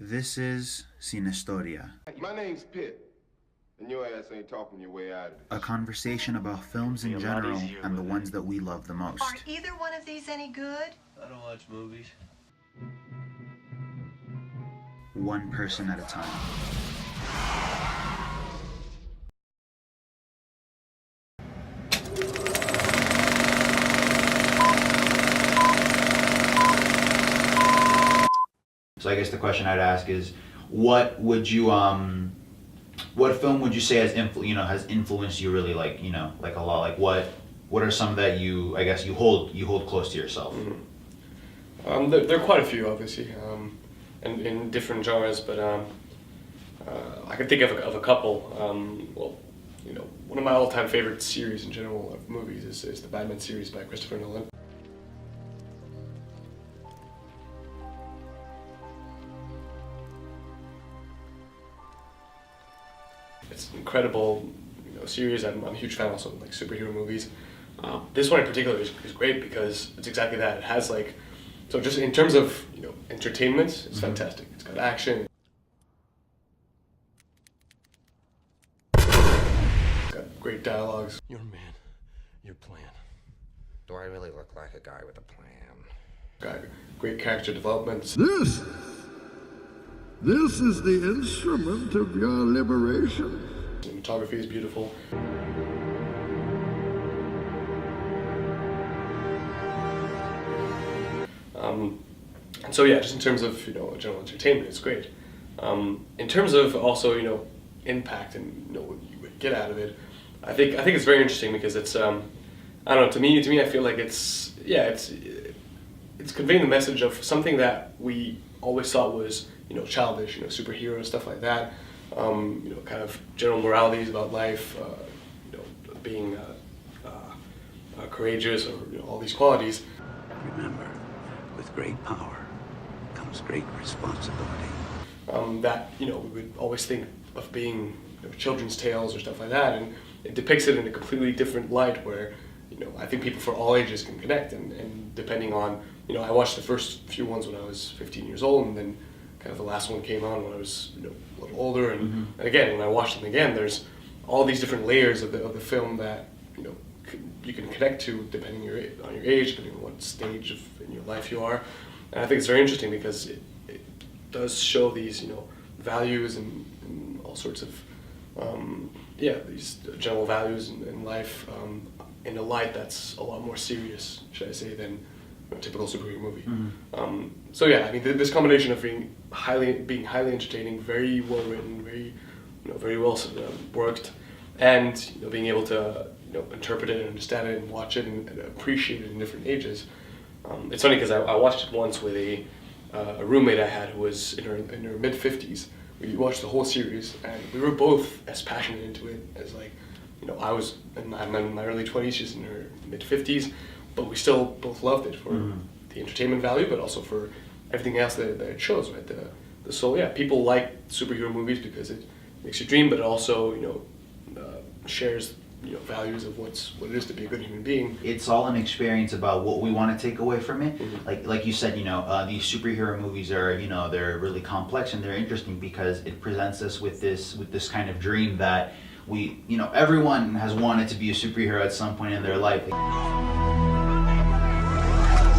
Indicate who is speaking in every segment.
Speaker 1: This is Cine.
Speaker 2: My name's Pitt, and your ass ain't talking your way out of
Speaker 1: A
Speaker 2: this.
Speaker 1: conversation about films in general and the ones that we love the most.
Speaker 3: Are either one of these any good?
Speaker 4: I don't watch movies.
Speaker 1: One person at a time.
Speaker 5: So I guess the question I'd ask is, what film would you say has has influenced you really, like a lot? Like what are some that you hold close to yourself?
Speaker 6: Mm-hmm. There are quite a few, obviously, and in different genres, but I can think of a couple. One of my all-time favorite series in general of movies is the Batman series by Christopher Nolan. It's an incredible, series. I'm a huge fan also of like superhero movies. This one in particular is great because it's exactly that. It has so just in terms of entertainment, it's fantastic. It's got action. It's got great dialogues.
Speaker 7: Your man, your plan.
Speaker 8: Do I really look like a guy with a plan?
Speaker 6: Got great character development.
Speaker 9: This is the instrument of your liberation.
Speaker 6: Cinematography is beautiful. And so yeah, just in terms of general entertainment, it's great. In terms of also impact and what you get out of it, I think it's very interesting because it's I don't know, to me I feel like it's conveying the message of something that we always thought was childish, superhero stuff like that. Kind of general moralities about life, being courageous, or all these qualities.
Speaker 7: Remember, with great power comes great responsibility.
Speaker 6: That we would always think of being children's tales or stuff like that, and it depicts it in a completely different light where I think people for all ages can connect, and depending on I watched the first few ones when I was 15 years old, and then kind of the last one came on when I was a little older, and again when I watched them again, there's all these different layers of the film that you can connect to depending on your age, depending on what stage in your life you are, and I think it's very interesting because it does show these values and all sorts of these general values in life in a light that's a lot more serious, should I say, than a typical superhero movie. So yeah, I mean this combination of being highly entertaining, very well written, very well worked, and being able to interpret it and understand it and watch it and appreciate it in different ages. It's funny because I watched it once with a roommate I had who was in her mid-50s. We watched the whole series and we were both as passionate into it as I'm in my early 20s, she's in her mid-50s, but we still both loved it for the entertainment value, but also for everything else that it shows, right? So yeah, people like superhero movies because it makes you dream, but it also shares values of what it is to be a good human being.
Speaker 5: It's all an experience about what we want to take away from it. Like you said, these superhero movies are they're really complex and they're interesting because it presents us with this kind of dream that we everyone has wanted to be a superhero at some point in their life.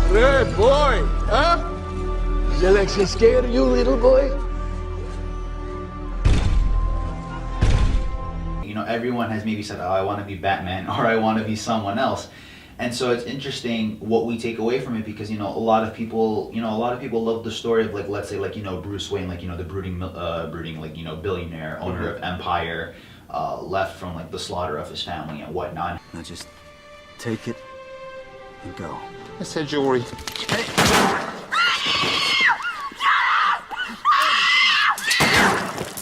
Speaker 9: Hey, boy, huh? Is Alexia scared of you, little boy?
Speaker 5: Everyone has maybe said, oh, I want to be Batman, or I want to be someone else. And so it's interesting what we take away from it because, a lot of people love the story of let's say Bruce Wayne, the brooding billionaire, owner of empire, left from the slaughter of his family and whatnot.
Speaker 7: Now just take it and go.
Speaker 2: I said jewelry.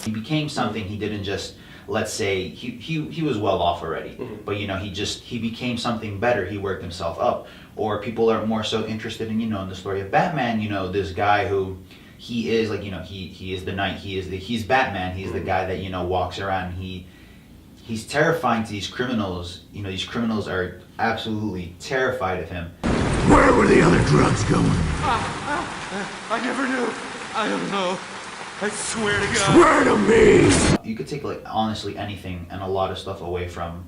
Speaker 5: He became something. He didn't just, let's say, he was well off already, but he became something better. He worked himself up. Or people are more so interested in in the story of Batman. This guy who he is he is the knight. He's Batman. He's the guy that walks around. He's terrifying to these criminals. These criminals are absolutely terrified of him.
Speaker 9: Where were the other drugs going?
Speaker 7: I never knew. I don't know.
Speaker 9: I swear to God. Swear to me!
Speaker 5: You could take like honestly anything and a lot of stuff away from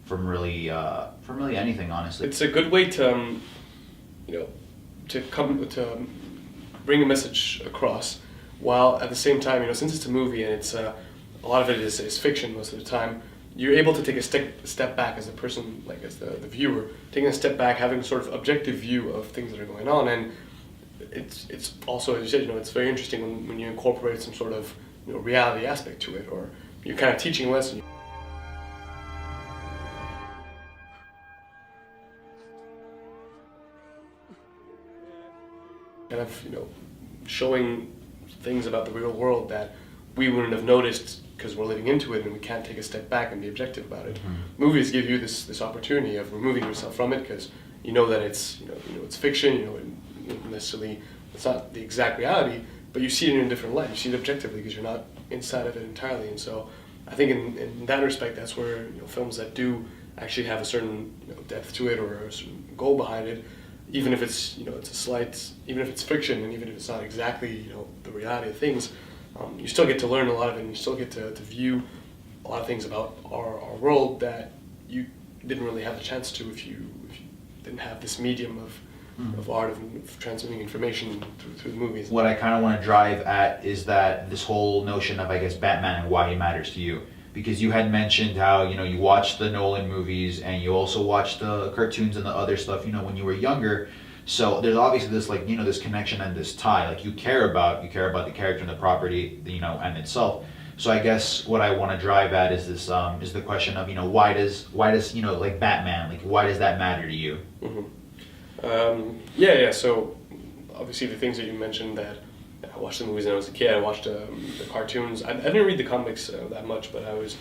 Speaker 5: really anything, honestly.
Speaker 6: It's a good way to to bring a message across, while at the same time, since it's a movie and it's a lot of it is fiction most of the time, you're able to take a step back as a person, like as the viewer, taking a step back, having a sort of objective view of things that are going on. And it's also, as you said, it's very interesting when you incorporate some sort of reality aspect to it, or you're kind of teaching a lesson. Kind of showing things about the real world that we wouldn't have noticed because we're living into it and we can't take a step back and be objective about it. Mm-hmm. Movies give you this opportunity of removing yourself from it, because you know that it's it's fiction. Necessarily it's not the exact reality, but you see it in a different light. You see it objectively because you're not inside of it entirely. And so I think in that respect, that's where films that do actually have a certain depth to it, or a certain goal behind it, even if it's it's a slight, even if it's fiction, and even if it's not exactly the reality of things, you still get to learn a lot of it, and you still get to view a lot of things about our world that you didn't really have the chance to if you didn't have this medium of art, of transmitting information through the movies.
Speaker 5: What I kind of want to drive at is that this whole notion of, I guess, Batman and why he matters to you. Because you had mentioned how, you watched the Nolan movies and you also watched the cartoons and the other stuff, when you were younger. So there's obviously this, like, this connection and this tie. Like, you care about the character and the property, and itself. So I guess what I want to drive at is this, is the question of, why does like Batman, like, why does that matter to you?
Speaker 6: Mm-hmm. Yeah. So obviously the things that you mentioned, that I watched the movies when I was a kid. I watched the cartoons. I didn't read the comics that much, but I'd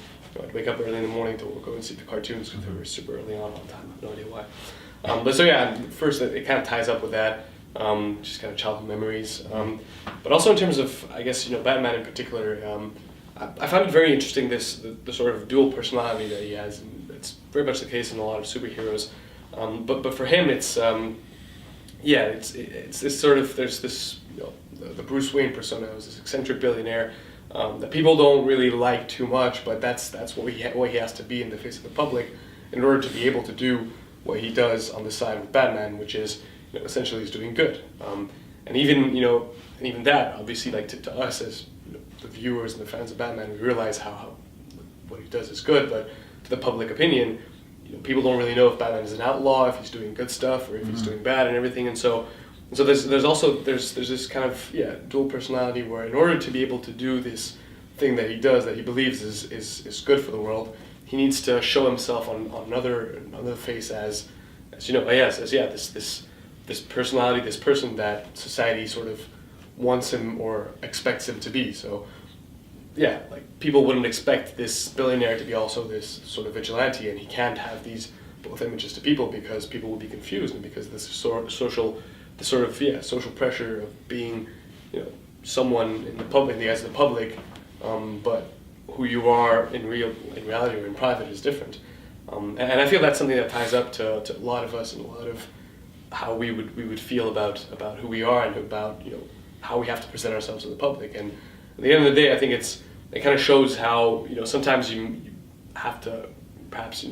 Speaker 6: wake up early in the morning to go and see the cartoons because they were super early on all the time. I have no idea why. But so yeah, first it kind of ties up with that, just kind of childhood memories. But also in terms of, I guess, Batman in particular, I found it very interesting, the sort of dual personality that he has. And it's very much the case in a lot of superheroes. But for him, it's this sort of, there's this, the Bruce Wayne persona is this eccentric billionaire that people don't really like too much, but that's what he has to be in the face of the public in order to be able to do what he does on the side with Batman, which is essentially he's doing good. And even that, obviously, like to us as the viewers and the fans of Batman, we realize how what he does is good, but to the public opinion, people don't really know if Batman is an outlaw, if he's doing good stuff, or if he's doing bad and everything. And so there's also this kind of dual personality where, in order to be able to do this thing that he does, that he believes is good for the world, he needs to show himself on another face as this personality, this person that society sort of wants him or expects him to be. So yeah, like, people wouldn't expect this billionaire to be also this sort of vigilante, and he can't have these both images to people because people will be confused, and because this social pressure of being, someone in the public, in the eyes of the public, but who you are in reality or in private is different. And I feel that's something that ties up to a lot of us, and a lot of how we would feel about who we are, and about how we have to present ourselves to the public. And at the end of the day, I think it kind of shows how sometimes you have to perhaps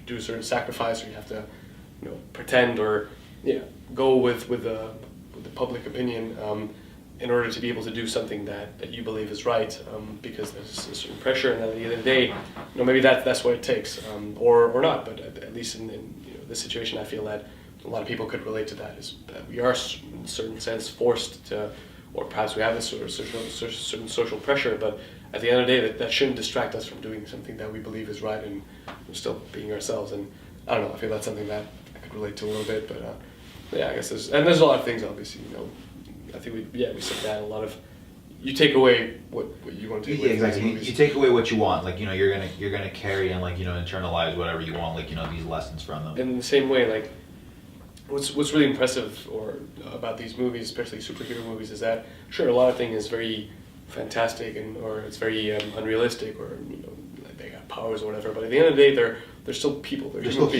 Speaker 6: do a certain sacrifice, or you have to pretend, or go with the public opinion in order to be able to do something that you believe is right, because there's a certain pressure, and at the end of the day, maybe that's what it takes, or not. But at least in this situation, I feel that a lot of people could relate to that, is that we are in a certain sense forced to, or perhaps we have this sort of certain social pressure, but at the end of the day, that shouldn't distract us from doing something that we believe is right, and still being ourselves. And I don't know, I feel that's something that I could relate to a little bit, but yeah, I guess there's a lot of things, obviously, I think we said that, a lot of, you take away what you want to take away.
Speaker 5: Yeah, exactly. You take away what you want, like, you're gonna carry and, like, internalize whatever you want, like, these lessons from them.
Speaker 6: In the same way, like, what's really impressive about these movies, especially superhero movies, is that sure, a lot of things is very fantastic, or it's very unrealistic, or like they got powers or whatever, but at the end of the day, they're still people. They're human beings.